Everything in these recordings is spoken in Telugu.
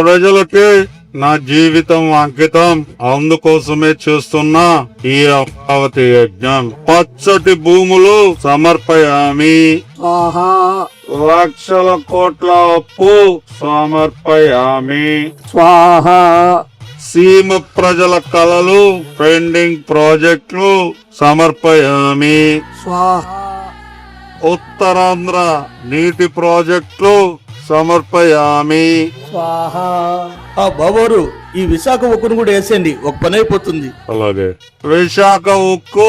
ప్రజలకే నా జీవితం అంకితం. అందుకోసమే చేస్తున్నా ఈ అమరావతి యజ్ఞం. పచ్చటి భూములు సమర్పయామి. స్వాహా లక్షల కోట్ల అప్పు సమర్పయామి. స్వాహా సీమ ప్రజల కలలు పెండింగ్ ప్రాజెక్టులు సమర్పయామి. స్వాహా ఉత్తరాంధ్ర నీటి ప్రాజెక్టులు సమర్పయామి. స్వాహా ఆ బాబోరు ఈ విశాఖ ఉక్కును కూడా వేసేయండి, ఒక పని అయిపోతుంది. అలాగే విశాఖ ఉక్కు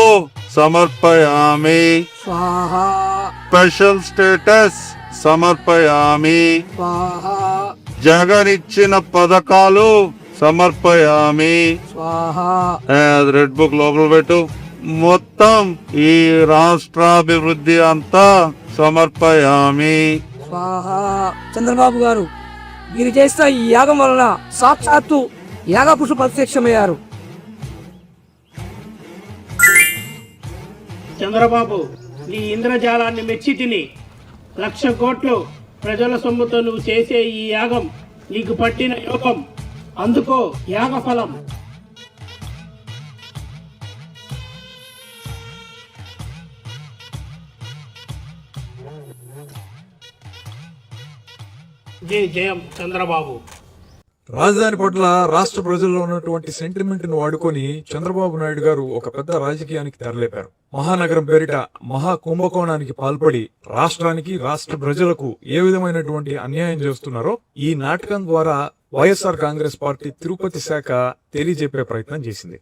సమర్పయామి. స్వాహా స్పెషల్ స్టేటస్ సమర్పయామి. స్వాహా జగన్ ఇచ్చిన పథకాలు సమర్పయామి. స్వాహా అది రెడ్ బుక్ లోపల పెట్టు. మొత్తం ఈ రాష్ట్రాభివృద్ధి అంతా సమర్పయామి. స్వాహా. చంద్రబాబు గారు, మీరు చేసిన ఈ యాగం వలన సాక్షాత్తు యాగపురుషులు ప్రత్యక్షమయ్యారు. చంద్రబాబు, నీ ఇంద్రజాలాన్ని మెచ్చి తిని 1,00,000 కోట్లు ప్రజల సొమ్ముతో నువ్వు చేసే ఈ యాగం నీకు పట్టిన యోగం. అందుకో యాగ ఫలం. జై జయం చంద్రబాబు. రాజధాని పట్ల రాష్ట్ర ప్రజల్లో ఉన్నటువంటి సెంటిమెంట్ ను వాడుకొని చంద్రబాబు నాయుడు గారు ఒక పెద్ద రాజకీయానికి తెరలేపారు. మహానగరం పేరిట మహా కుంభకోణానికి పాల్పడి రాష్ట్రానికి, రాష్ట్ర ప్రజలకు ఏ విధమైనటువంటి అన్యాయం చేస్తున్నారో ఈ నాటకం ద్వారా వైఎస్ఆర్ కాంగ్రెస్ పార్టీ తిరుపతి శాఖ తెలియజెప్పే ప్రయత్నం చేసింది.